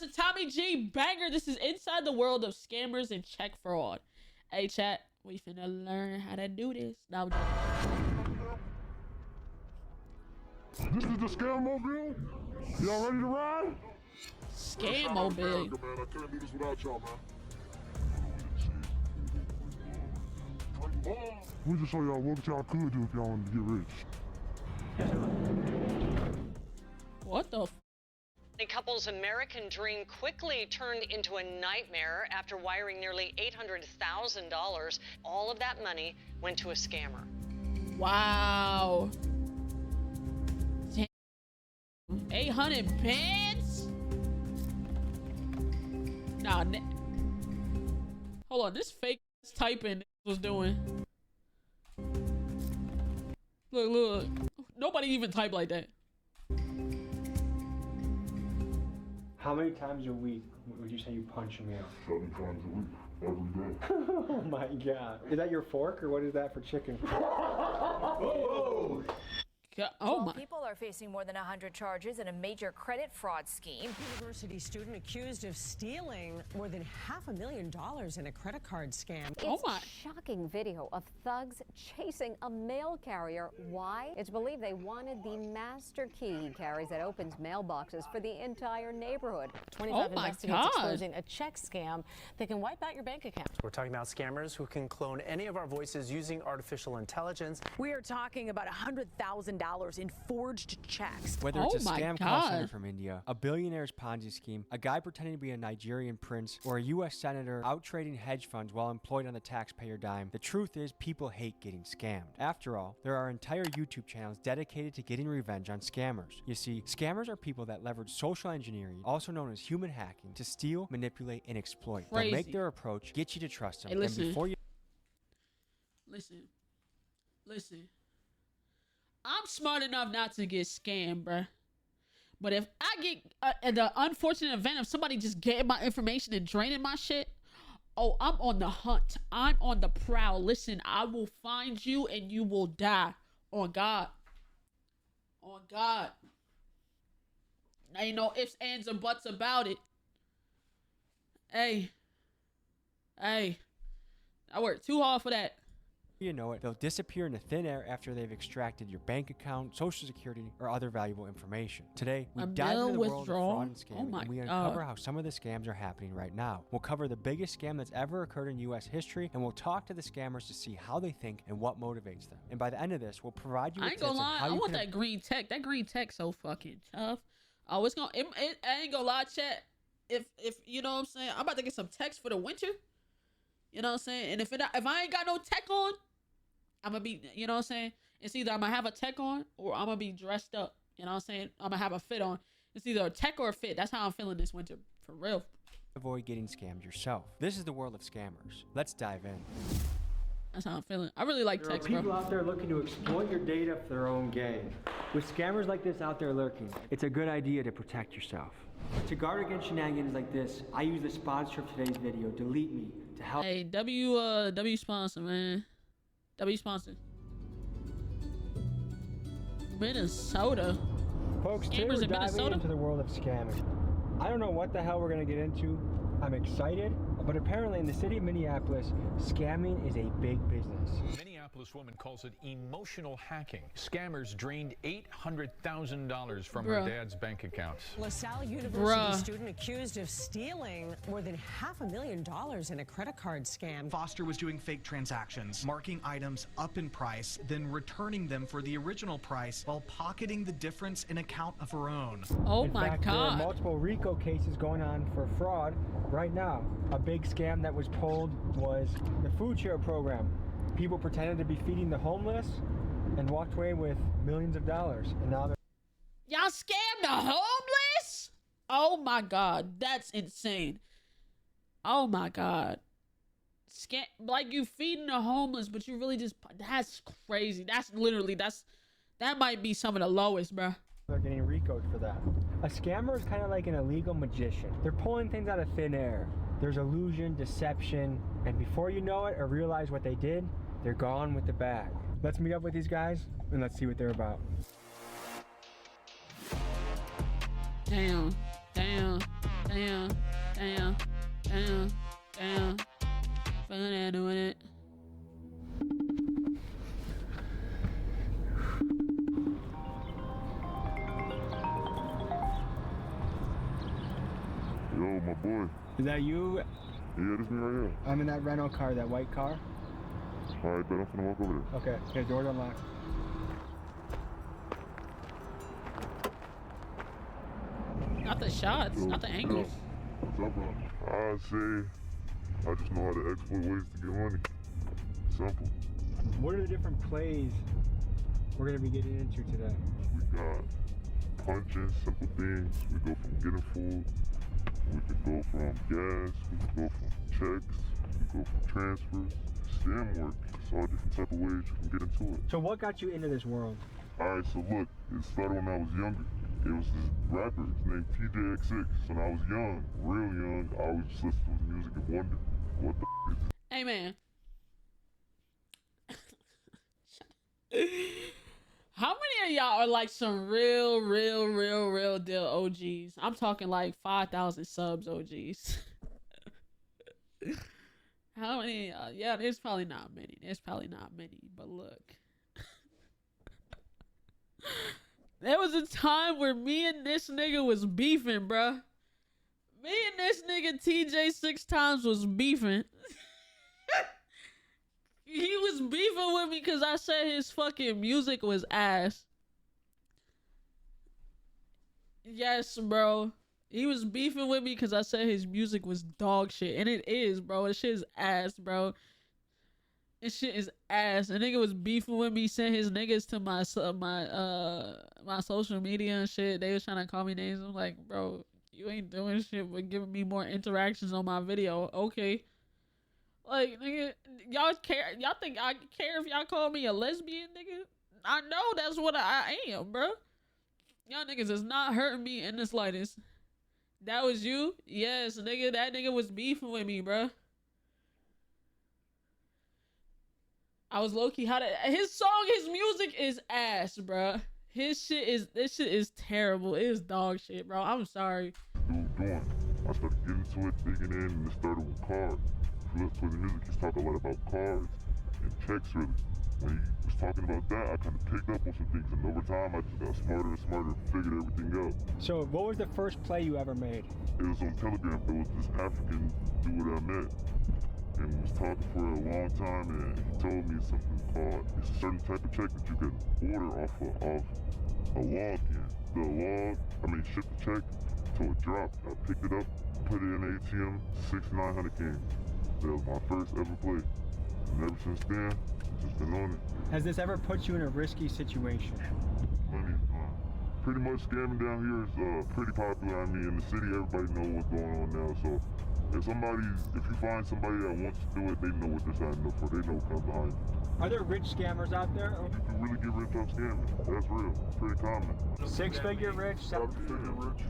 that's a Tommy G banger. This is Inside the World of Scammers and Check Fraud. Hey, chat, we finna learn how to do this. Now, this is the Scammobile. Y'all ready to ride? Scammobile. Man, I couldn't do this without y'all, man. We just show y'all what y'all could do if y'all wanted to get rich. What the f? The couple's American dream quickly turned into a nightmare after wiring nearly $800,000. All of that money went to a scammer. Wow. Damn. 800 bands? Nah, hold on, this fake typing was doing. Look, look. Nobody even type like that. How many times a week would you say you punch a meal? 7 times a week, every day. Oh my god. Is that your fork or what is that for chicken? Oh my. People are facing more than 100 charges in a major credit fraud scheme. University student accused of stealing more than $500,000 in a credit card scam. Oh my. Shocking video of thugs chasing a mail carrier. Why? It's believed they wanted the master key he carries that opens mailboxes for the entire neighborhood. 25 Oh my investigates God. exposing a check scam that can wipe out your bank account. We're talking about scammers who can clone any of our voices using artificial intelligence. We are talking about $100,000 in forged checks. Whether it's a Oh my scam call center God. from India, a billionaire's Ponzi scheme, a guy pretending to be a Nigerian prince, or a U.S. senator out trading hedge funds while employed on the taxpayer dime, the truth is people hate getting scammed. After all, there are entire YouTube channels dedicated to getting revenge on scammers. You see, scammers are people that leverage social engineering, also known as human hacking, to steal, manipulate, and exploit. They'll Crazy. make their approach get you to trust them. Hey, and listen. before you Listen. I'm smart enough not to get scammed, bruh. But if I get the unfortunate event of somebody just getting my information and draining my shit, oh, I'm on the hunt. I'm on the prowl. Listen, I will find you and you will die. On God. On God. Ain't no ifs, ands, or buts about it. Hey. I worked too hard for that. know it, they'll disappear into thin air after they've extracted your bank account, social security, or other valuable information. Today, we dive into the world of fraud and scamming, and we uncover how some of the scams are happening right now. We'll cover the biggest scam that's ever occurred in U.S. history, and we'll talk to the scammers to see how they think and what motivates them. And by the end of this, we'll provide you with tips on how you I want that green tech. That green tech so fucking tough. Oh, it's gonna. I ain't gonna lie, chat. If you know what I'm saying, I'm about to get some text for the winter. You know what I'm saying? And if I ain't got no tech on, I'm gonna be, you know what I'm saying? It's either I'm gonna have a tech on or I'm gonna be dressed up. You know what I'm saying? I'm gonna have a fit on. It's either a tech or a fit. That's how I'm feeling this winter. For real. Avoid getting scammed yourself. This is the world of scammers. Let's dive in. That's how I'm feeling. I really like There are text, bro. people out there looking to exploit your data for their own gain. With scammers like this out there lurking, it's a good idea to protect yourself. To guard against shenanigans like this, I use the sponsor of today's video, Delete Me, to help. Hey, W sponsor, man. W sponsor. Minnesota. Folks, today Scammers we're in diving Minnesota? into the world of scamming. I don't know what the hell we're gonna get into. I'm excited, but apparently in the city of Minneapolis, scamming is a big business. Minneapolis woman calls it emotional hacking. Scammers drained $800,000 from Bruh. her dad's bank accounts. LaSalle University Bruh. student accused of stealing more than $500,000 in a credit card scam. Foster was doing fake transactions, marking items up in price, then returning them for the original price while pocketing the difference in account of her own. Oh In my fact, there are God. multiple RICO cases going on for fraud right now. A big scam that was pulled was the food share program. People pretended to be feeding the homeless and walked away with millions of dollars. And now they're Y'all scammed the homeless? Oh my God. That's insane. Oh my God. Scam, like you feeding the homeless, but you really just, that's crazy. That's literally, that might be some of the lowest, bro. getting RICO'd for that. A scammer is kind of like an illegal magician. They're pulling things out of thin air. There's illusion, deception, and before you know it or realize what they did, they're gone with the bag. Let's meet up with these guys and let's see what they're about. Damn. Damn. Feeling that doing it. Yo, my boy. Is that you? Yeah, this me right here. I'm in that rental car, that white car. Alright, bet I'm finna walk over there. Okay, yeah, door's unlocked. Not the shots, not the angles. What's up, bro? I say, I just know how to exploit ways to get money. Simple. What are the different plays we're gonna be getting into today? We got punching, simple things. We go from getting food. We can go from gas. We can go from checks. We can go from transfers. Scam work. It's all different type of ways you can get into it. So what got you into this world? Alright, so look, it started when I was younger. It was this rapper, his name TJX6. When I was young, real young, I always just listened to his music and wondered, what the f is this? Hey, man. How many of y'all are like some real deal OGs? I'm talking like 5,000 subs OGs. How many? Yeah, there's probably not many. But look. There was a time where me and this nigga was beefing, bruh. Me and this nigga TJ 6 times was beefing. He was beefing with me because I said his fucking music was ass. Yes, bro. He was beefing with me because I said his music was dog shit. And it is, bro. This shit is ass, bro. This shit is ass. A nigga was beefing with me, sent his niggas to my social media and shit. They was trying to call me names. I'm like, bro, you ain't doing shit but giving me more interactions on my video. Okay. Like, nigga, y'all care? Y'all think I care if y'all call me a lesbian, nigga? I know that's what I am, bro. Y'all niggas is not hurting me in the slightest. That was you? Yes, nigga. That nigga was beefing with me, bro. I was low-key his music is ass, bro. This shit is terrible. It is dog shit, bro. I'm sorry. Dude, doing. I started getting to it, digging in, and it started with cars. If you listen to the music, he's talking a lot about cars and checks, really. When he was talking about that, I kind of picked up on some things, and over time, I just got smarter and smarter and figured everything out. So, what was the first play you ever made? It was on Telegram. There was this African dude I met, and we was talking for a long time, and he told me something called, it's a certain type of check that you can order off of a log in. Ship the check till it dropped. I picked it up, put it in the ATM, 6,900 came. That was my first ever play. And ever since then, I've just been on it. Has this ever put you in a risky situation? Plenty of time. Pretty much scamming down here is pretty popular. I mean, in the city, everybody knows what's going on now. So if you find somebody that wants to do it, they know what they're signing up for. They know what comes behind it. Are there rich scammers out there? You can really get rich off scamming. That's real. It's pretty common. 6-figure rich, 7-figure rich.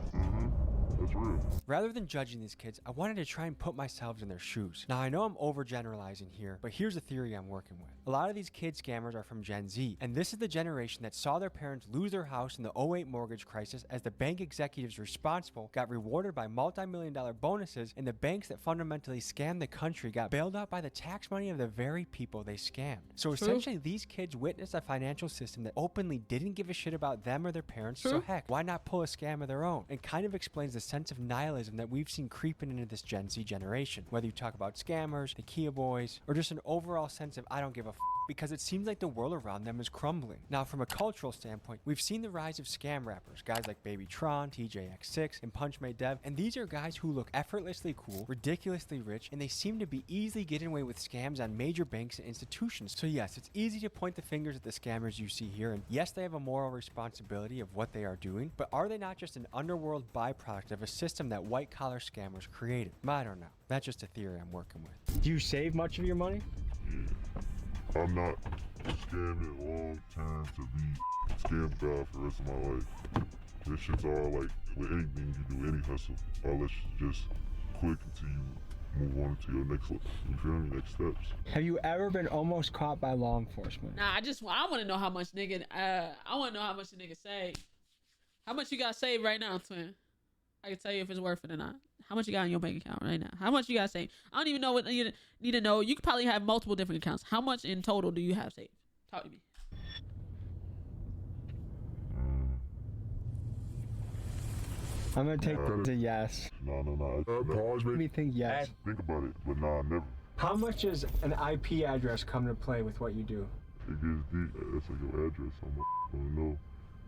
That's real. Rather than judging these kids, I wanted to try and put myself in their shoes. Now, I know I'm overgeneralizing here, but here's a theory I'm working with. A lot of these kid scammers are from Gen Z, and this is the generation that saw their parents lose their house in the 08 mortgage crisis as the bank executives responsible got rewarded by multi-million-dollar bonuses, and the banks that fundamentally scammed the country got bailed out by the tax money of the very people they scammed. So essentially, these kids witnessed a financial system that openly didn't give a shit about them or their parents, so heck, why not pull a scam of their own? And kind of explains the sense of nihilism that we've seen creeping into this Gen Z generation. Whether you talk about scammers, the Kia boys, or just an overall sense of I don't give a because it seems like the world around them is crumbling. Now, from a cultural standpoint, we've seen the rise of scam rappers, guys like Baby Tron, TJX6, and Punch Made Dev, and these are guys who look effortlessly cool, ridiculously rich, and they seem to be easily getting away with scams on major banks and institutions. So yes, it's easy to point the fingers at the scammers you see here, and yes, they have a moral responsibility of what they are doing, but are they not just an underworld byproduct of a system that white-collar scammers created? I don't know. That's just a theory I'm working with. Do you save much of your money? Yeah. I'm not scamming long term to be scam God for the rest of my life. This shit's all like with anything you do, any hustle. I'll let you just quick until you move on to your next, you feel me, next steps. Have you ever been almost caught by law enforcement? Nah, I want to know how much nigga, I want to know how much the nigga saved. How much you got saved right now, twin? I can tell you if it's worth it or not. How much you got in your bank account right now? How much you got saved? I don't even know what you need to know. You could probably have multiple different accounts. How much in total do you have saved? Talk to me. I'm gonna take a yes. No. Pause me think yes. Think about it, but nah, never. How much does an IP address come to play with what you do? It gets deep. That's like your address. I don't know.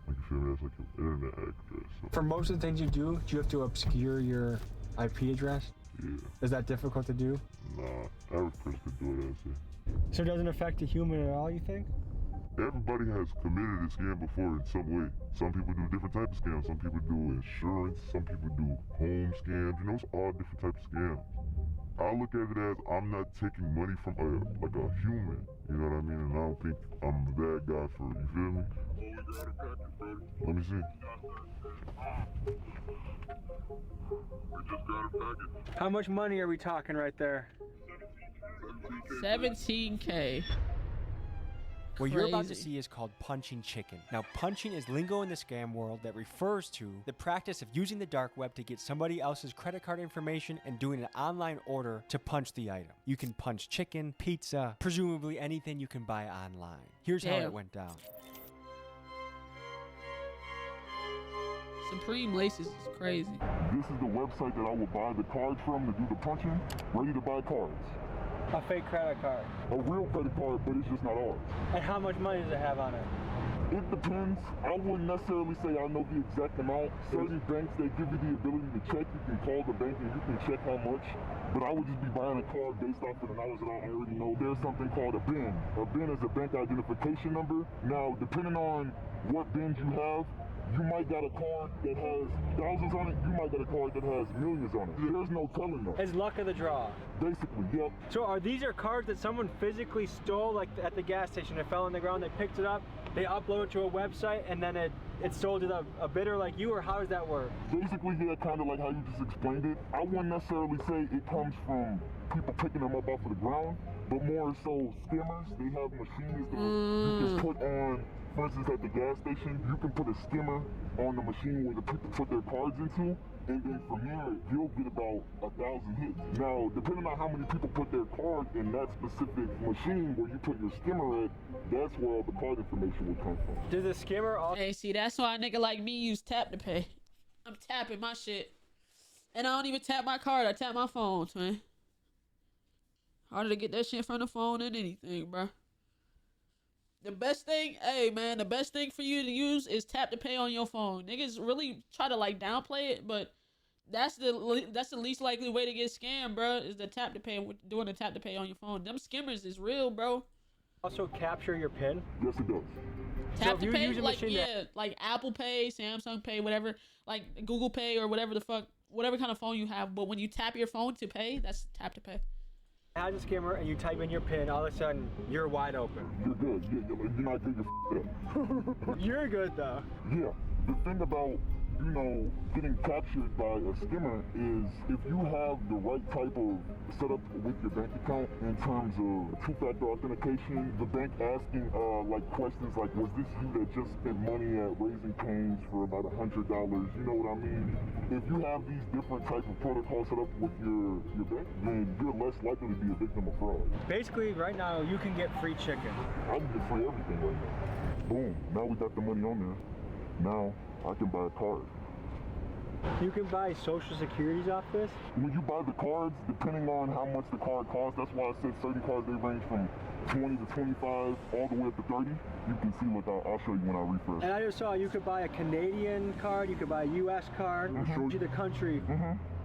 Like, you feel me? That's like your internet address. So. For most of the things you do you have to obscure your IP address? Yeah. Is that difficult to do? Nah, average person could do it, I'd say. So it doesn't affect a human at all, you think? Everybody has committed a scam before in some way. Some people do different types of scams. Some people do insurance. Some people do home scams. You know, it's all different types of scams. I look at it as I'm not taking money from a human. You know what I mean? And I don't think I'm that guy for it. You feel me? Let me see. How much money are we talking right there? 17K. What you're about to see is called punching chicken. Now, punching is lingo in the scam world that refers to the practice of using the dark web to get somebody else's credit card information and doing an online order to punch the item. You can punch chicken, pizza, presumably anything you can buy online. Here's how it went down. Supreme Laces is crazy. This is the website that I will buy the cards from to do the punching. Ready to buy cards. A fake credit card. A real credit card, but it's just not ours. And how much money does it have on it? It depends. I wouldn't necessarily say I know the exact amount. Certain banks, they give you the ability to check. You can call the bank and you can check how much. But I would just be buying a card based off of the knowledge that I already know. There's something called a BIN. A BIN is a bank identification number. Now, depending on what BINs you have, you might got a card that has thousands on it. You might got a card that has millions on it. There's no telling them. It's luck of the draw. Basically, yep. So these are cards that someone physically stole, like at the gas station. It fell on the ground, they picked it up, they upload it to a website, and then it's sold to a bidder like you, or how does that work? Basically, yeah, kind of like how you just explained it. I wouldn't necessarily say it comes from people picking them up off of the ground, but more so scammers. They have machines that you can put on. For instance, at the gas station, you can put a skimmer on the machine where the people put their cards into, and then from there, you'll get about 1,000 hits. Now, depending on how many people put their card in that specific machine where you put your skimmer at, that's where all the card information will come from. Does the skimmer also... Hey, see, that's why a nigga like me use tap to pay. I'm tapping my shit. And I don't even tap my card, I tap my phone, man. Harder to get that shit from the phone than anything, bro. The best thing, hey man, the best thing for you to use is tap to pay on your phone. Niggas really try to like downplay it, but that's the least likely way to get scammed, bro. Is the tap to pay, doing the tap to pay on your phone. Them skimmers is real, bro. Also capture your PIN. Yes, it does. Tap to pay, like like Apple Pay, Samsung Pay, whatever, like Google Pay or whatever the fuck, whatever kind of phone you have. But when you tap your phone to pay, that's tap to pay. As a skimmer and you type in your PIN, all of a sudden you're wide open. You're good. You're not good. You're up. You're good though. Yeah. The thing about, you know, getting captured by a skimmer is if you have the right type of setup with your bank account in terms of two-factor authentication, the bank asking like questions like, was this you that just spent money at Raising Cane's for about $100? You know what I mean? If you have these different type of protocols set up with your bank, then you're less likely to be a victim of fraud. Basically, right now, you can get free chicken. I can get free everything right now. Boom. Now we got the money on there. Now I can buy a card. You can buy social securities off this? When you buy the cards, depending on how much the card costs, that's why I said certain cards, they range from 20 to 25, all the way up to 30. You can see what I'll show you when I refresh. And I just saw you could buy a Canadian card, you could buy a US card, show you the country.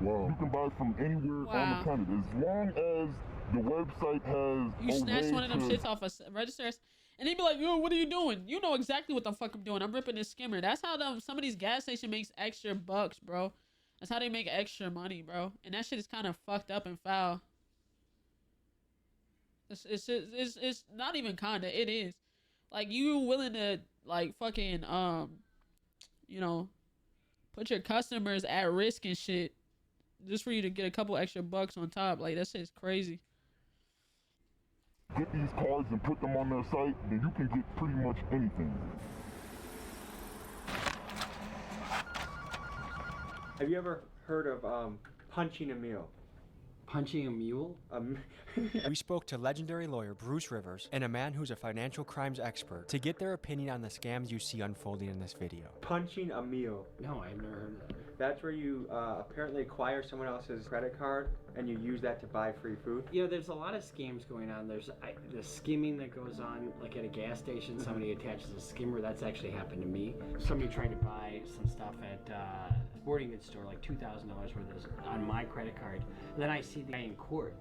Wow. You can buy from anywhere on the planet, as long as the website has you snatch one of them shits off a register. And they'd be like, yo, what are you doing? You know exactly what the fuck I'm doing. I'm ripping this skimmer. That's how some of these gas stations makes extra bucks, bro. That's how they make extra money, bro. And that shit is kind of fucked up and foul. It's not even kinda. It is. Like, you willing to, like, fucking, you know, put your customers at risk and shit just for you to get a couple extra bucks on top. Like, that shit's crazy. Get these cards and put them on their site, then you can get pretty much anything. Have you ever heard of punching a meal? Punching a mule? We spoke to legendary lawyer Bruce Rivers and a man who's a financial crimes expert to get their opinion on the scams you see unfolding in this video. Punching a meal. No, I've never heard of that. That's where you apparently acquire someone else's credit card and you use that to buy free food. You know, there's a lot of scams going on. There's the skimming that goes on, like at a gas station, somebody attaches a skimmer. That's actually happened to me. Somebody tried to buy some stuff at a sporting goods store, like $2,000 worth of on my credit card. And then I see the guy in court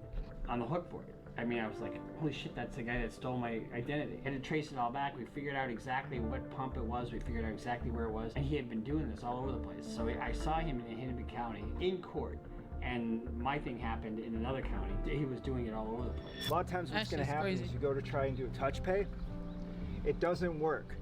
on the hook for it. I mean, I was like, holy shit, that's the guy that stole my identity. Had to trace it all back. We figured out exactly what pump it was. We figured out exactly where it was. And he had been doing this all over the place. So I saw him in Hennepin County in court. And my thing happened in another county. He was doing it all over the place. A lot of times what's going to happen is you go to try and do a touch pay. It doesn't work.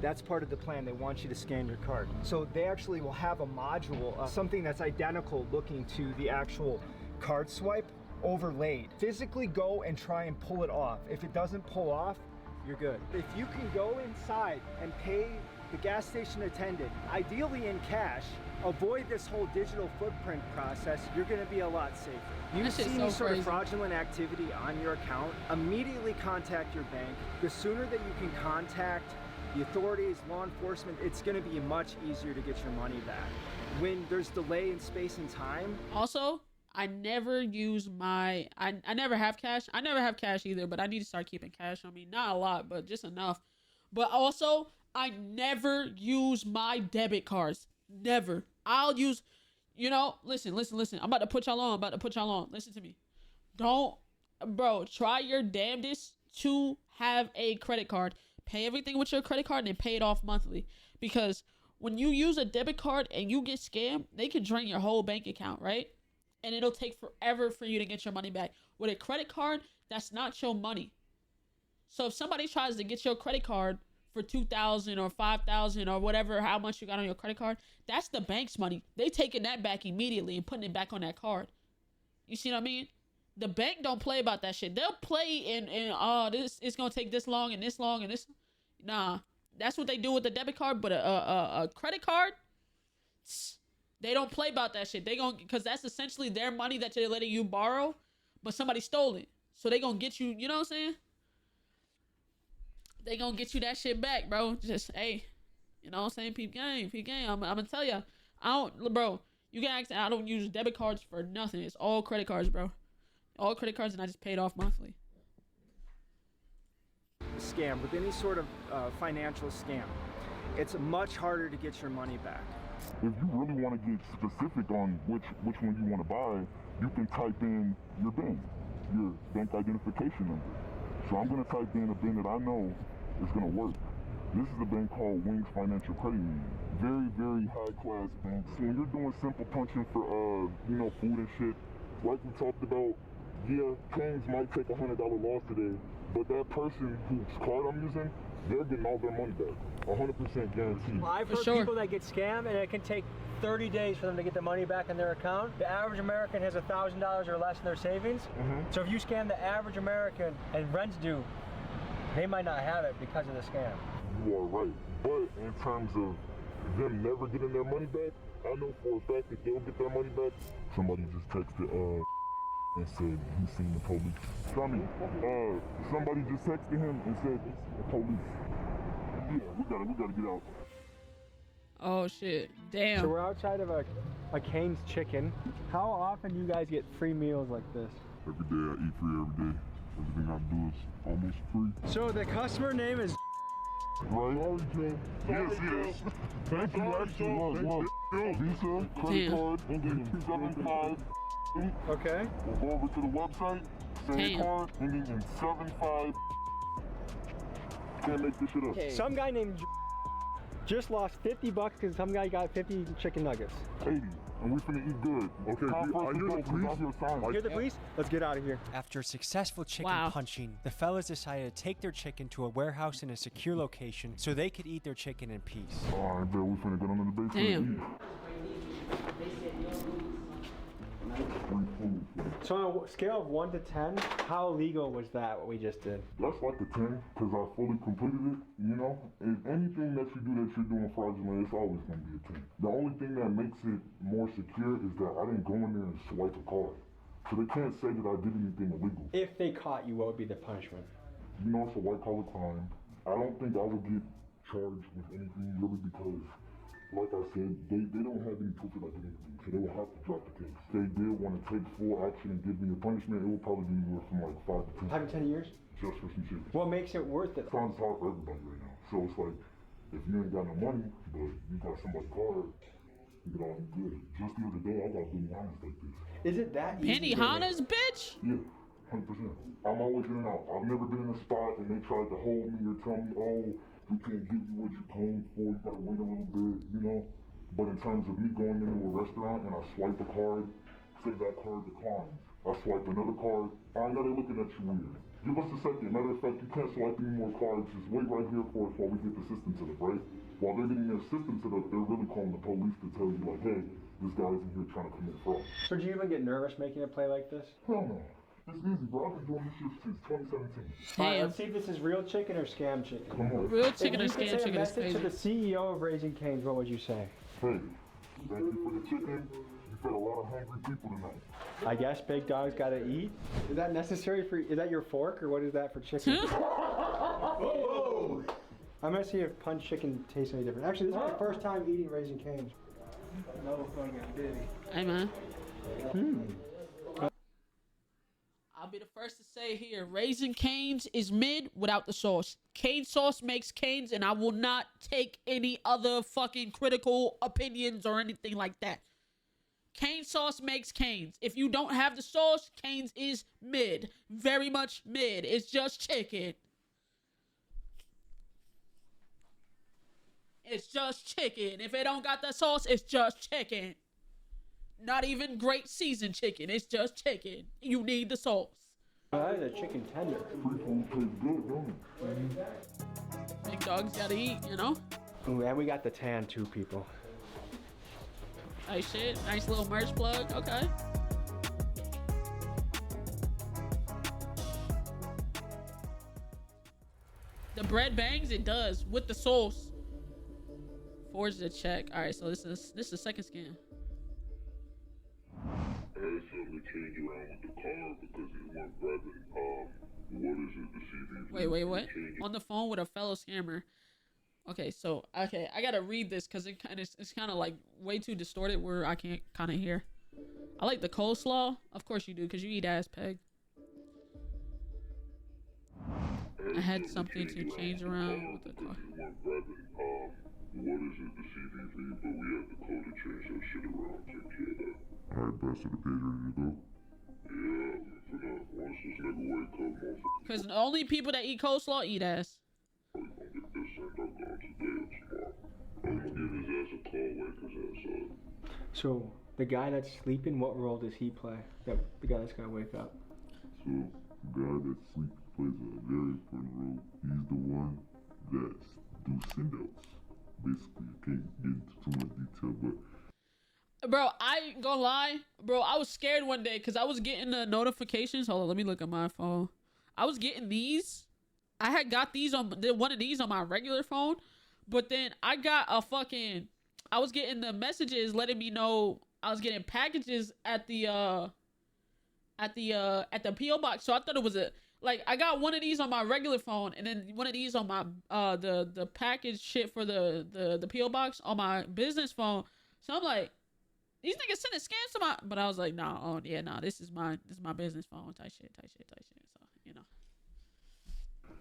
That's part of the plan. They want you to scan your card. So they actually will have a module, something that's identical looking to the actual card swipe, overlaid. Physically go and try and pull it off. If it doesn't pull off, you're good. If you can go inside and pay the gas station attendant, ideally in cash, avoid this whole digital footprint process, you're gonna be a lot safer. You see any sort of fraudulent activity on your account, immediately contact your bank. The sooner that you can contact the authorities, law enforcement, it's gonna be much easier to get your money back. When there's delay in space and time. Also, I never use my, I never have cash. I never have cash either, but I need to start keeping cash on me. Not a lot, but just enough. But also, I never use my debit cards. Never. I'll use, you know, listen. I'm about to put y'all on. Listen to me. Try your damnedest to have a credit card. Pay everything with your credit card and then pay it off monthly. Because when you use a debit card and you get scammed, they can drain your whole bank account, right? And it'll take forever for you to get your money back. With a credit card, that's not your money. So if somebody tries to get your credit card for $2,000 or $5,000 or whatever, how much you got on your credit card, that's the bank's money. They taking that back immediately and putting it back on that card. You see what I mean? The bank don't play about that shit. They'll play in this it's gonna take this long and this long and this. Nah, that's what they do with the debit card. But a credit card, they don't play about that shit. They gon' because that's essentially their money that they're letting you borrow, but somebody stole it. So they gonna get you. You know what I'm saying? They gonna get you that shit back, bro. Just hey, you know what I'm saying? Peep game. I'm gonna tell you, you can ask. I don't use debit cards for nothing. It's all credit cards, bro. All credit cards, and I just pay it off monthly. Scam with any sort of financial scam, it's much harder to get your money back. If you really want to get specific on which one you want to buy, you can type in your BIN, your bank identification number. So I'm going to type in a BIN that I know is going to work. This is a bank called Wings Financial Credit Union. Very, very high-class bank. So when you're doing simple punching for, food and shit, like we talked about, yeah, Kings might take a $100 loss today, but that person whose card I'm using, they're getting all their money back. 100% guaranteed. Well, I've heard people that get scammed and it can take 30 days for them to get the money back in their account. The average American has $1,000 or less in their savings. So if you scam the average American and rent's due, they might not have it because of the scam. You are right. But in terms of them never getting their money back, I know for a fact that they'll get their money back. Somebody just texted and said he's seen the police. Somebody just texted him and said police. Yeah, we gotta get out. Oh shit, damn. So we're outside of a Cane's Chicken. How often do you guys get free meals like this? Every day I eat free every day. Everything I do is almost free. So the customer name is right? Sorry, Joe. Yes. Thank you, actually. Look. Visa, credit card, ending in 75. Okay. We'll go over to the website, same card, ending in 75. Can't make this shit up. Some guy named just lost $50 because some guy got 50 chicken nuggets. 80, and we finna eat good. Okay, are you the police? You're the police? Let's get out of here. After successful chicken punching, the fellas decided to take their chicken to a warehouse in a secure location so they could eat their chicken in peace. All right, we finna get under the basement and eat. So on a scale of 1 to 10, how illegal was that, what we just did? That's like a 10, because I fully completed it, you know? And anything that you do that you're doing fraudulent, it's always going to be a 10. The only thing that makes it more secure is that I didn't go in there and swipe a card. So they can't say that I did anything illegal. If they caught you, what would be the punishment? You know, it's a white-collar crime. I don't think I would get charged with anything really because, like I said, they don't have any proof that I did anything, so they will have to drop the case. If they did want to take full action and give me a punishment, it would probably be anywhere from like 5 to 10. 5 to 10 years? Just for some shit. What makes it worth it? Times hard for everybody right now. So it's like, if you ain't got no money, but you got somebody's card, you get all good. Just the other day, I got Benihana's like this. Is it that easy? Benihana's, bitch? Yeah, 100%. I'm always in and out. I've never been in a spot and they tried to hold me or tell me, oh, we can't give you what you're paying for, you gotta wait a little bit, you know? But in terms of me going into a restaurant and I swipe a card, say that card declines. I swipe another card, I know they're looking at you weird. Give us a second. Matter of fact, you can't swipe any more cards. Just wait right here for us while we get the system set up, right? While they're getting their system set up, they're really calling the police to tell you, like, hey, this guy's in here trying to commit fraud. So do you even get nervous making a play like this? Hell no. It's easy, bro. I've been doing this shit since 2017. Alright, let's see if this is real chicken or scam chicken. Come on. Real chicken or If you scam could say chicken a is message crazy. to the CEO of Raising Cane's, what would you say? Hey, thank you for the chicken. You fed a lot of hungry people tonight. I guess big dogs gotta eat. Is that necessary for? Is that your fork or what is that for chicken? I'm gonna see if punch chicken tastes any different. Actually, this is my first time eating Raising Cane's. No fucking baby. Hey, man. Hmm. I'll be the first to say here, Raising Cane's is mid without the sauce. Cane sauce makes canes, and I will not take any other fucking critical opinions or anything like that. Cane sauce makes canes. If you don't have the sauce, canes is mid. Very much mid. It's just chicken. It's just chicken. If it don't got the sauce, it's just chicken. Not even great seasoned chicken. It's just chicken. You need the sauce. That is a chicken tender. Big dogs gotta eat, you know? Ooh, and we got the tan too, people. Nice shit. Nice little merch plug. Okay. The bread bangs, it does. With the sauce. Forge the check. Alright, so this is the second scan. I had something to change around with the car because it went grabbing, what is it, the CV? Wait, what? On the phone with a fellow scammer. Okay, so, I gotta read this because it's kind of like way too distorted where I can't kind of hear. I like the coleslaw. Of course you do, because you eat ass, Peg. I had something to change around with the car. What is it, the CVV, but we had to code to change that shit around, take care of that. Alright, best of the page, ready to go? Yeah, for now, once this nigga wake up, motherfucker. Because the only people that eat coleslaw eat ass. I'm gonna get this sent out today or tomorrow. I'm gonna give his ass a call, wake his ass up. So the guy that's sleeping, what role does he play? The guy that's gonna wake up. So the guy that sleeps plays a very important role. He's the one that do send-outs. Basically, I can't get into too much detail, but bro, I ain't gonna lie, bro. I was scared one day because I was getting the notifications. Hold on, let me look at my phone. I was getting these. I had got these on one of these on my regular phone, but then I got a fucking. I was getting the messages letting me know I was getting packages at the PO box. So I thought it was I got one of these on my regular phone and then one of these on my the package shit for the PO box on my business phone. So I'm like, these niggas sending scams to my, but I was like, nah, this is my business phone type shit. So, you know.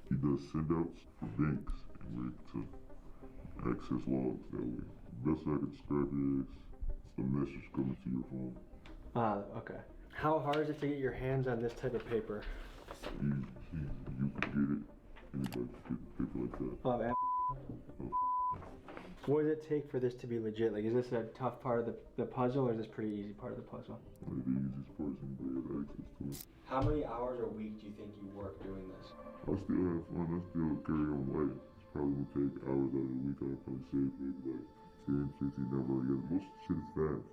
He does send-outs for banks and we're able to access logs that way. Best way I can describe it is a message coming to your phone. Okay. How hard is it to get your hands on this type of paper? You can get it. Anybody can get paper like that. What does it take for this to be legit? Like, is this a tough part of the puzzle, or is this pretty easy part of the puzzle? One of the easiest parts and they have access to it. How many hours a week do you think you work doing this? I still have fun. I still carry on life. It's probably gonna take hours out of the week. I'll probably save maybe like 10, 15 hours. Yeah, most shit is fast.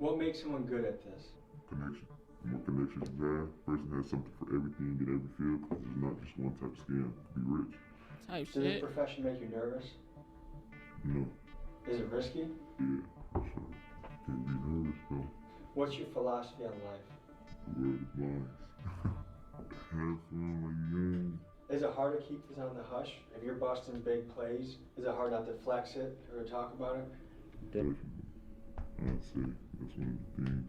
What makes someone good at this? Connection. The more connections you have, person has something for everything in every field, because there's not just one type of scam to be rich. Type Does this shit. profession make you nervous? No. Is it risky? Yeah, for sure. Can't be nervous, though. What's your philosophy on life? The word is wise. Have fun while you're young. Is it hard to keep this on the hush? If you're busting big plays, is it hard not to flex it or to talk about it? Definitely. I'd say that's one of the things.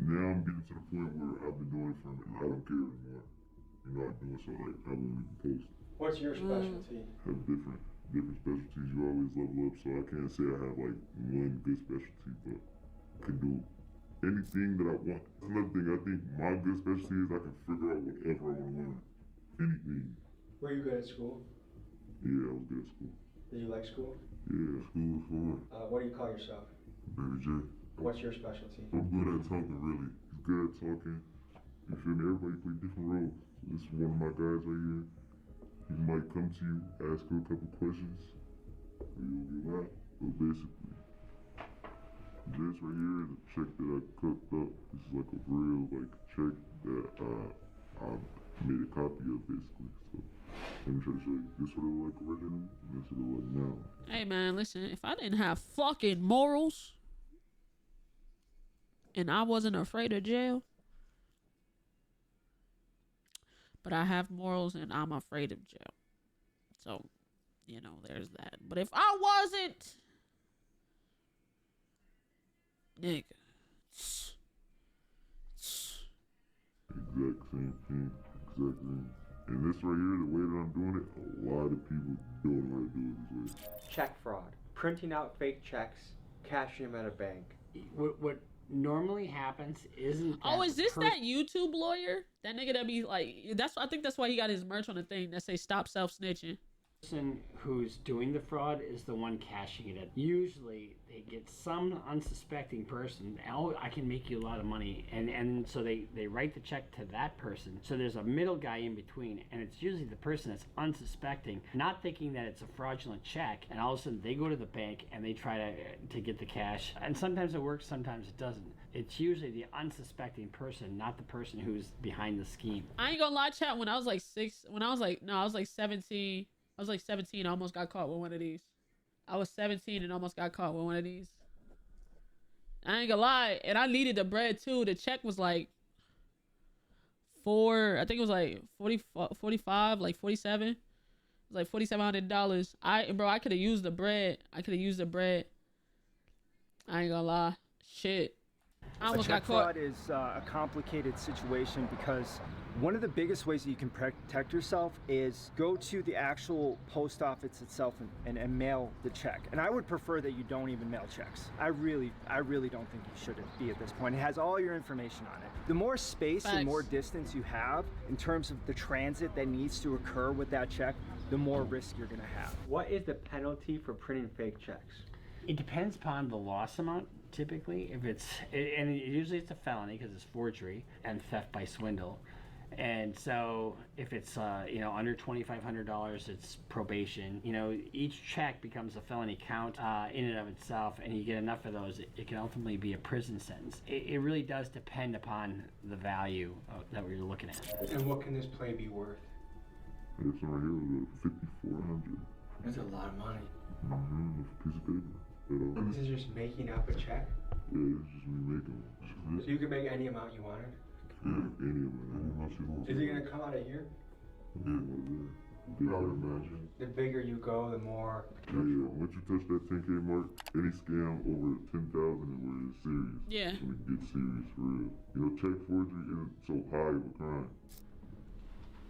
Now I'm getting to the point where I've been doing it for and I don't care anymore. You know, I do it so like I won't even post. What's your specialty? Have different specialties. You always level up, so I can't say I have like one good specialty, but I can do anything that I want. That's another thing. I think my good specialty is I can figure out whatever I want to learn. Anything. Were you good at school? Yeah, I was good at school. Did you like school? Yeah, school was fun. What do you call yourself? Baby J. What's your specialty? I'm good at talking, really. He's good at talking. You feel me? Everybody play different roles. This is one of my guys right here. He might come to you, ask you a couple questions, or you'll be loud. But basically, this right here is a check that I cooked up. This is like a real check that I made a copy of, basically. So let me try to show you. This what it look like originally, and this what it look like now. Hey man, listen, if I didn't have fucking morals and I wasn't afraid of jail, but I have morals and I'm afraid of jail. So, you know, there's that. But if I wasn't, nigga. Exact same thing. Exactly. And this right here, the way that I'm doing it, a lot of people don't know how to do it this way. Check fraud. Printing out fake checks, cashing them at a bank. What normally happens isn't. Oh, is this that YouTube lawyer? That nigga that be like, I think that's why he got his merch on the thing that say stop self snitching. Person who's doing the fraud is the one cashing it in. Usually they get some unsuspecting person. Oh, I can make you a lot of money, and so they write the check to that person. So there's a middle guy in between, and it's usually the person that's unsuspecting, not thinking that it's a fraudulent check, and all of a sudden they go to the bank and they try to get the cash. And sometimes it works, sometimes it doesn't. It's usually the unsuspecting person, not the person who's behind the scheme. I ain't gonna lie, chat. When I was like 17. I was like 17. I almost got caught with one of these. I was 17 and almost got caught with one of these. I ain't gonna lie. And I needed the bread too. The check was like I think it was like 45, like 47. It was like $4,700. I could have used the bread. I ain't gonna lie. Shit. I almost got caught. Check fraud is a complicated situation because one of the biggest ways that you can protect yourself is go to the actual post office itself and mail the check. And I would prefer that you don't even mail checks. I really don't think you should be at this point. It has all your information on it. The more space and more distance you have in terms of the transit that needs to occur with that check, the more risk you're gonna have. What is the penalty for printing fake checks? It depends upon the loss amount. Typically, usually it's a felony because it's forgery and theft by swindle. And so if it's under $2,500, it's probation. Each check becomes a felony count in and of itself, and you get enough of those, it can ultimately be a prison sentence. It really does depend upon the value that we're looking at. And what can this play be worth? This right here was $5,400. That's a lot of money. Mm-hmm. It's a piece of paper. This is just making up a check? Yeah, it's just me making one. So you can make any amount you wanted? Yeah, any amount you want. Is it going to come out of here? Yeah, I would imagine. The bigger you go, the more... Yeah, once you touch that 10K mark, any scam over 10,000 is where it's serious. Yeah. When it gets serious, for real. Check forgery isn't so high of a crime.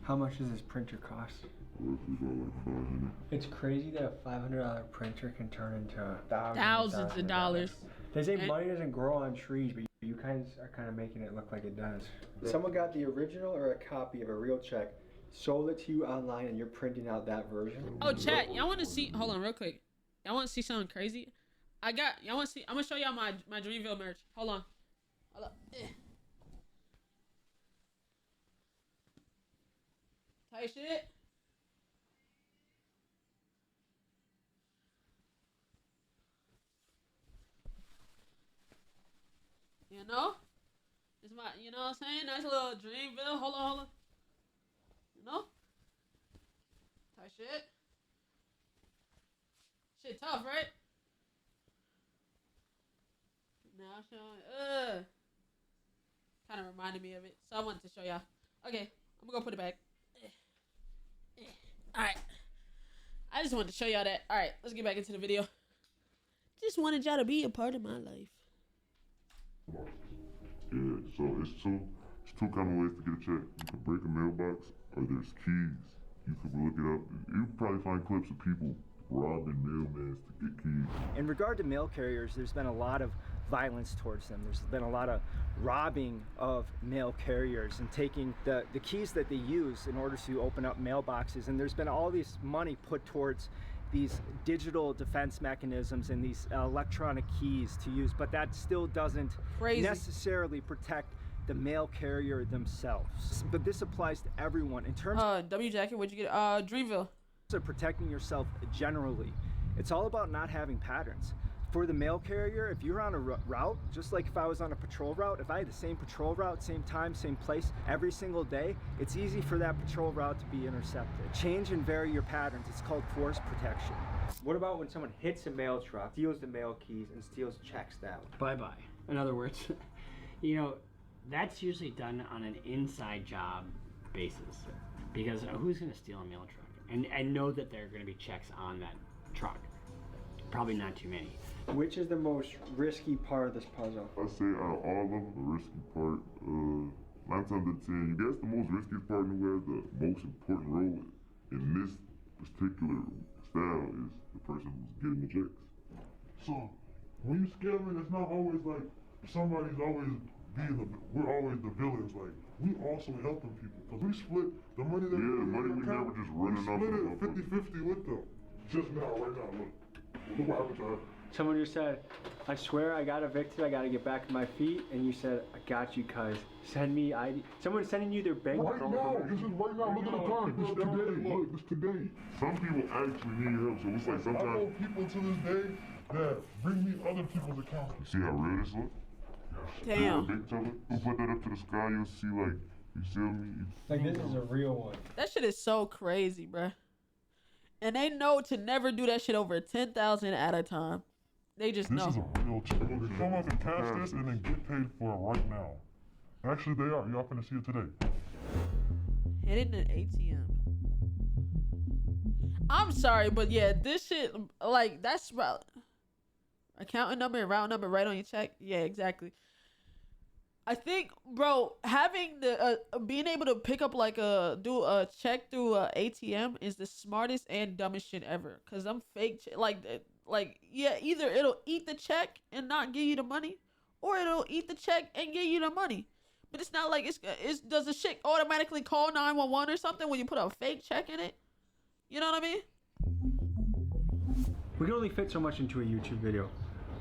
How much does this printer cost? Roughly about like $500. It's crazy that a $500 printer can turn into thousands of dollars. They say money doesn't grow on trees, but you guys are kind of making it look like it does. Someone got the original or a copy of a real check, sold it to you online, and you're printing out that version? Oh, chat, y'all want to see? Hold on, real quick. Y'all want to see something crazy? Y'all want to see? I'm gonna show y'all my Dreamville merch. Hold on. Tight shit. You know? It's my, you know what I'm saying? Nice little Dreamville. Hold on. You know? Type shit. Shit tough, right? Now showing, kind of reminded me of it, so I wanted to show y'all. Okay, I'm gonna go put it back. All right, I just wanted to show y'all that. All right, let's get back into the video. Just wanted y'all to be a part of my life. Yeah, so it's two kind of ways to get a check. You can break a mailbox, or there's keys. You can look it up. You can probably find clips of people robbing mailmen to get keys. In regard to mail carriers, there's been a lot of violence towards them. There's been a lot of robbing of mail carriers and taking the keys that they use in order to open up mailboxes. And there's been all this money put towards these digital defense mechanisms and these electronic keys to use, but that still doesn't necessarily protect the mail carrier themselves. But this applies to everyone in terms W Jacket, where'd you get Dreamville? of protecting yourself generally. It's all about not having patterns. For the mail carrier, if you're on a route, just like if I was on a patrol route, if I had the same patrol route, same time, same place every single day, it's easy for that patrol route to be intercepted. Change and vary your patterns. It's called force protection. What about when someone hits a mail truck, steals the mail keys, and steals checks that way? Bye-bye. In other words, you know, that's usually done on an inside job basis, because who's going to steal a mail truck? And know that there are going to be checks on that truck. Probably not too many. Which is the most risky part of this puzzle? I say out of all of them, the risky part, 9 times out of 10, you guess the most riskiest part and who has the most important role in this particular style is the person who's getting the checks. So, when you scamming, it's not always like somebody's always we're always the villains. Like, we also helping people. Because we split the money that the money we never just running off. We split it 50-50 with them. Just now, right now, look. Look what happened to her. Someone just said, I swear I got evicted, I gotta get back on my feet, and you said, I got you, cuz. Send me ID. Someone's sending you their bank. Right now, this is right now, look at the time. This today, look, this today. Some people actually need help, so it's like sometimes. I know people to this day that bring me other people's accounts. You see how real this look? Damn. Big teller, who put that up to the sky, you'll see like, you see me? Like this is a real one. That shit is so crazy, bruh. And they know to never do that shit over 10,000 at a time. They just know. This is a real check. They come up and cash this and then get paid for it right now. Actually, they are. Y'all finna see it today. Hitting an ATM. I'm sorry, but yeah, this shit, like, that's route. Accountant number and route number right on your check. Yeah, exactly. I think, bro, having the being able to pick up like do a check through a ATM is the smartest and dumbest shit ever. Cause I'm fake yeah, either it'll eat the check and not give you the money, or it'll eat the check and give you the money. But it's not like it's does the shit automatically call 911 or something when you put a fake check in it? You know what I mean? We can only fit so much into a YouTube video.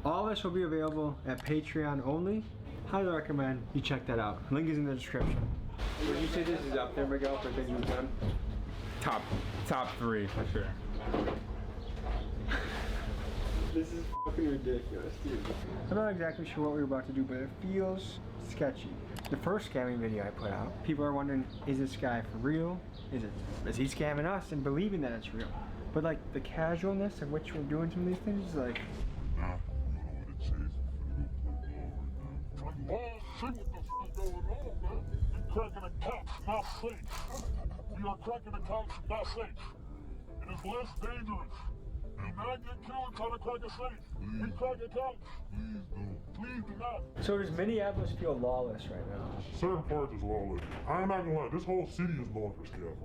All of this will be available at Patreon only. Highly recommend you check that out. Link is in the description. Would you say this is up there, Miguel, for things you've done? Top 3 for sure. This is fucking ridiculous, dude. I'm not exactly sure what we're about to do, but it feels sketchy. The first scamming video I put out, people are wondering, is this guy for real? Is he scamming us and believing that it's real? But like the casualness of which we're doing some of these things is like, Oh, see what the fuck going on, man. You're cracking accounts, not safe. We are cracking accounts, not safe. It is less dangerous. Do not get killed trying to crack a safe. We crack accounts. Please do not. So does Minneapolis feel lawless right now? Certain parts is lawless. I'm not gonna lie, this whole city is known for scamming.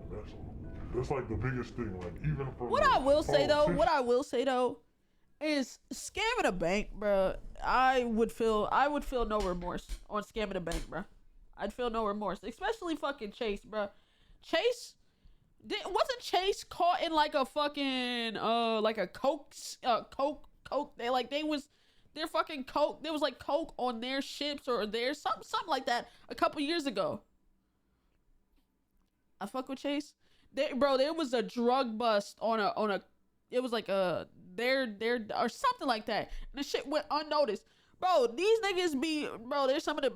That's like the biggest thing. Like even for what I will say though, is scamming a bank, bro. I would feel no remorse on scamming a bank, bro. I'd feel no remorse, especially fucking Chase, bro. Chase, wasn't Chase caught in like a fucking like a coke. Their fucking coke. There was like coke on their ships or their something like that a couple years ago. I fuck with Chase. There was a drug bust on a. It was like there or something like that, and the shit went unnoticed. Bro, these niggas they're some of the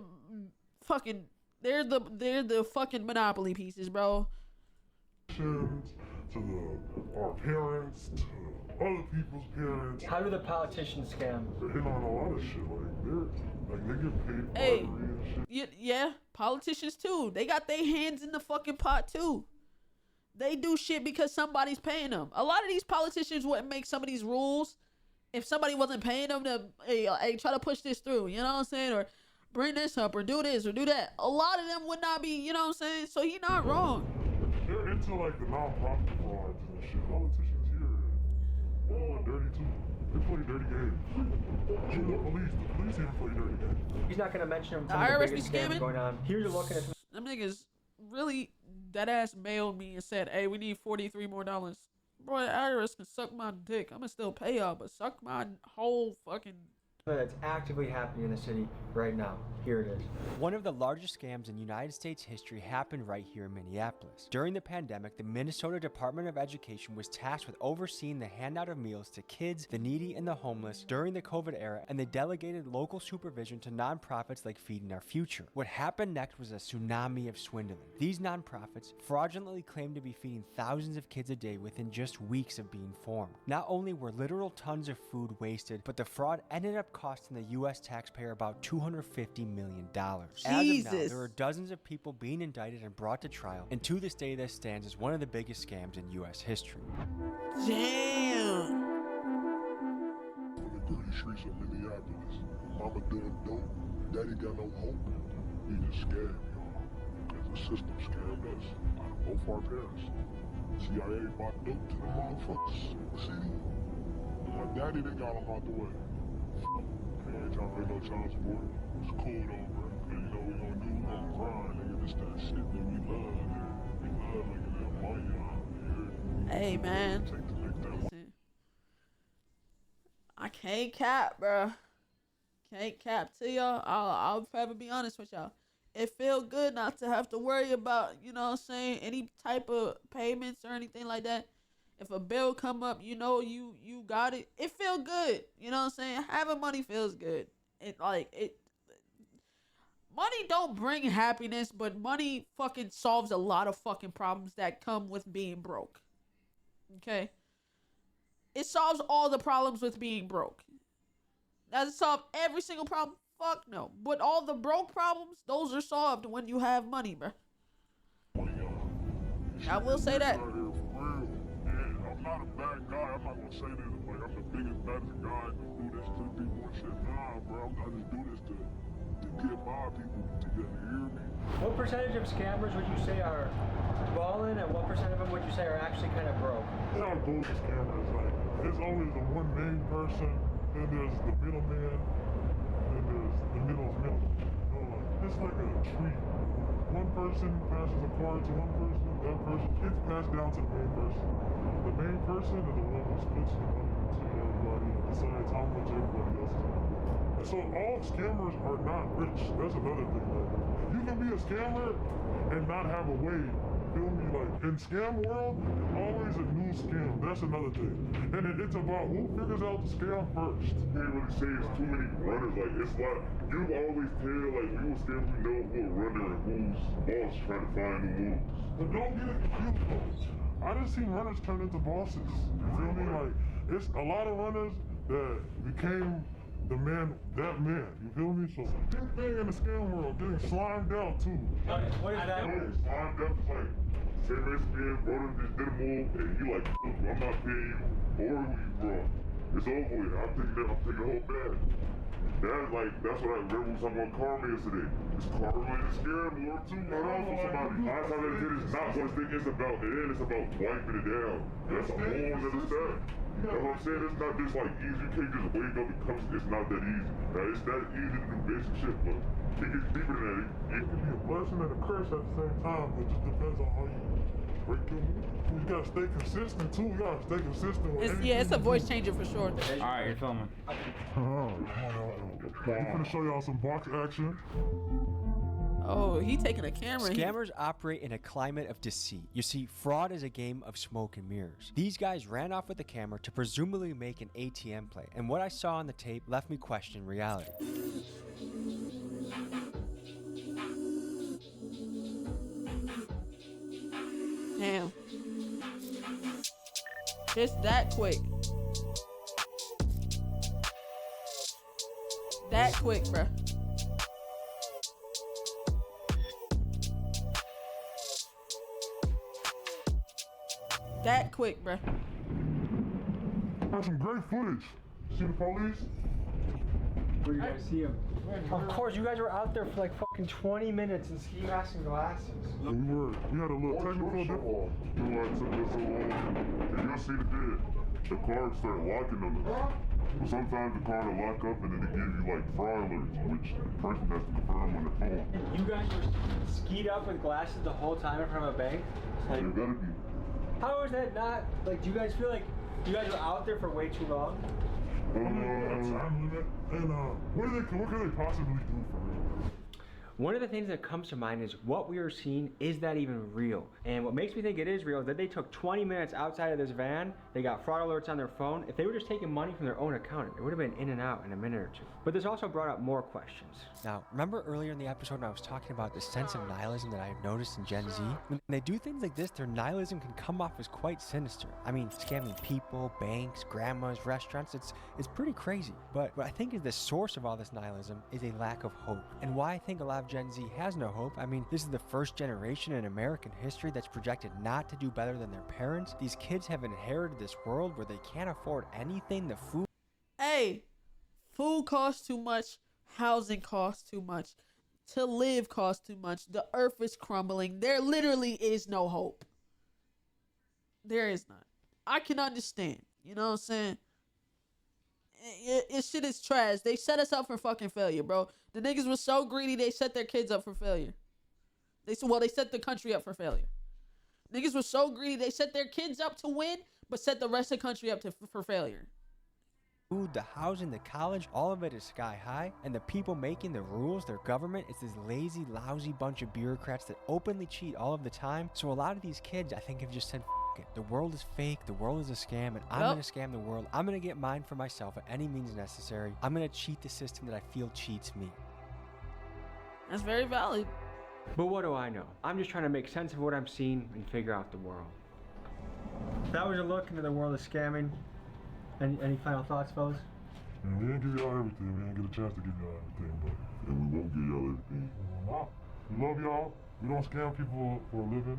fucking, they're the fucking monopoly pieces, bro. To our parents, to other people's parents. How do the politicians scam? They're hitting on a lot of shit. They get paid for Hey, and shit. yeah, politicians too. They got their hands in the fucking pot too. They do shit because somebody's paying them. A lot of these politicians wouldn't make some of these rules if somebody wasn't paying them to, hey, try to push this through. You know what I'm saying? Or bring this up, or do this, or do that. A lot of them would not be. You know what I'm saying? So he not wrong. They're into like the non-profit frauds and shit. Politicians here, they play dirty too. They play dirty games. Even the police here play dirty games. He's not gonna mention them. The IRS be biggest scams scamming? going on. Here you're looking at some Them niggas really that ass mailed me and said, hey, we need $43 more. Bro, the IRS can suck my dick. I'ma still pay y'all, but suck my whole fucking. that's actively happening in the city right now. Here it is. One of the largest scams in United States history happened right here in Minneapolis. During the pandemic, the Minnesota Department of Education was tasked with overseeing the handout of meals to kids, the needy, and the homeless during the COVID era, and they delegated local supervision to nonprofits like Feeding Our Future. What happened next was a tsunami of swindling. These nonprofits fraudulently claimed to be feeding thousands of kids a day within just weeks of being formed. Not only were literal tons of food wasted, but the fraud ended up costing the U.S. taxpayer about $250 million. As of now, there are dozens of people being indicted and brought to trial, and to this day this stands as one of the biggest scams in U.S. history. Damn. In the dirty streets of Minneapolis, mama doing dope, daddy got no hope. We just scam, y'all. There's a system scammed us out of both our parents. CIA bought dope to the motherfuckers in the city. And my daddy, they got him out the way. Man, ain't trying to pay no child support. It's cool though, bro. Cause you know we gonna do, we gonna grind, nigga. This that shit that we love, nigga. We love making that money, y'all. Hey, man. Listen, I can't cap, bro. Can't cap to y'all. I'll forever be honest with y'all. It feel good not to have to worry about, you know what I'm saying, any type of payments or anything like that. If a bill come up, you know you got it. It feel good. You know what I'm saying? Having money feels good. Money don't bring happiness, but money fucking solves a lot of fucking problems that come with being broke. Okay? It solves all the problems with being broke. Does it solve every single problem? Fuck no. But all the broke problems, those are solved when you have money, bro. I will say that. I'm not a bad guy. I'm not gonna say this like I'm the biggest, baddest guy to do this to people and shit. Nah, bro. I just do this to get by people, to get hear me. What percentage of scammers would you say are balling, and what percent of them would you say are actually kind of broke? They're not bullshit scammers. Like, there's always the one main person, then there's the middleman, then there's the middle's middle. You know, like, it's like a tree. One person passes a card to one person, that person gets passed down to the main person. The main person is the one who splits the money to everybody and decides how much everybody else is going to get. And so all scammers are not rich. That's another thing. Like, you can be a scammer and not have a way. You feel me? Like, in scam world, there's always a new scam. That's another thing. And it's about who figures out the scam first. You can't really say it's too many runners. Like, it's like, you always tell, like, when you a scammer, you know who a runner and who's boss trying to find new moves. But don't get it confused, though. I just seen runners turn into bosses. You feel me? Like, it's a lot of runners that became that man. You feel me? So, big thing in the scam world, getting slimed out, too. What is that? Slimed out, like, say Mexican, brother just did a move, and you like, I'm not paying you, or who you brought. It's over with. I'm taking the whole bag. That's what I remember we was talking about karma yesterday. It's karma in the scam world too. Not off for somebody. Nine times out of 10 it's not what I think it's about. The end it's about wiping it down. That's a whole other step. You know what I'm saying? It's not just like easy. You can't just wake up and come. It's not that easy. Now it's that easy to do basic shit, but it gets deeper than that. It can be a blessing and a curse at the same time, but it just depends on how you break through. You gotta stay consistent too. You gotta stay consistent with It's a voice changer for sure. Alright, you're filming. I'm gonna show y'all some box action. Oh, he taking a camera. Scammers operate in a climate of deceit. You see, fraud is a game of smoke and mirrors. These guys ran off with the camera to presumably make an ATM play, and what I saw on the tape left me questioning reality. Damn. Just that quick. That quick, bruh. That quick, bruh. That's some great footage. See the police? Where you guys see him? Of course, you guys were out there for like fucking 20 minutes in ski masks and glasses. We had a little technical difficulty. You know why it took us so long? And you'll see the dead. The car started locking on us. But sometimes the car will lock up and then it gives you like fraud alerts, which the person has to confirm on their phone. You guys were skied up with glasses the whole time in front of a bank? Like, You gotta be. how is that not, like, do you guys feel like you guys were out there for way too long? Time limit. And what can they possibly do for real? One of the things that comes to mind is what we are seeing, is that even real? And what makes me think it is real is that they took 20 minutes outside of this van, they got fraud alerts on their phone. If they were just taking money from their own account, it would have been in and out in a minute or two. But this also brought up more questions. Now, remember earlier in the episode when I was talking about the sense of nihilism that I've noticed in Gen Z? When they do things like this, their nihilism can come off as quite sinister. I mean, scamming people, banks, grandmas, restaurants, it's pretty crazy. But what I think is the source of all this nihilism is a lack of hope. And why I think a lot of Gen Z has no hope. I mean, this is the first generation in American history that's projected not to do better than their parents. These kids have inherited this world where they can't afford anything. The food. Hey, food costs too much. Housing costs too much. To live costs too much. The earth is crumbling. There literally is no hope. There is none. I can understand. You know what I'm saying? It shit is trash. They set us up for fucking failure, bro. The niggas were so greedy they set their kids up for failure. They set the country up for failure. Niggas were so greedy they set their kids up to win, but set the rest of the country up for failure. Food, the housing, the college, all of it is sky high. And the people making the rules, their government, is this lazy, lousy bunch of bureaucrats that openly cheat all of the time. So a lot of these kids, I think, have just said, F it. The world is fake, the world is a scam, and I'm gonna scam the world. I'm gonna get mine for myself at any means necessary. I'm gonna cheat the system that I feel cheats me. That's very valid. But what do I know? I'm just trying to make sense of what I'm seeing and figure out the world. That was a look into the world of scamming. Any final thoughts, fellas? And we didn't give y'all everything. We didn't get a chance to give y'all everything, but And we won't give y'all everything. we love y'all. We don't scam people for a living.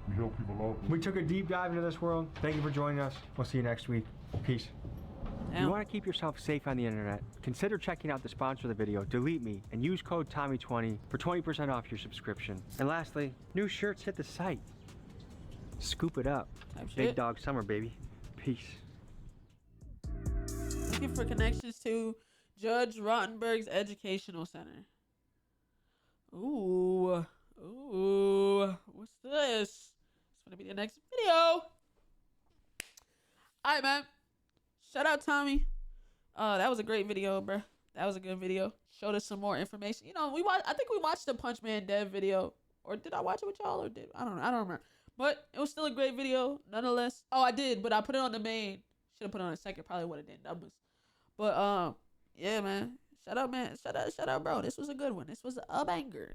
We help people out. We took a deep dive into this world. Thank you for joining us. We'll see you next week. Peace. If you want to keep yourself safe on the internet, consider checking out the sponsor of the video, Delete Me, and use code Tommy20 for 20% off your subscription. And lastly, new shirts hit the site. Scoop it up. Big dog summer, baby. Peace. Looking for connections to Judge Rottenberg's Educational Center. Ooh. What's this? It's gonna be the next video. Alright, man. Shout out Tommy. That was a great video, bruh. That was a good video. Showed us some more information. You know, I think we watched the Punch Man Dev video. Or did I watch it with y'all? Or I don't know. I don't remember. But it was still a great video, nonetheless. Oh, I did, but I put it on the main. Should have put it on a second. Probably would have did numbers. But yeah, man. Shout out, man. Shout out, bro. This was a good one. This was a banger.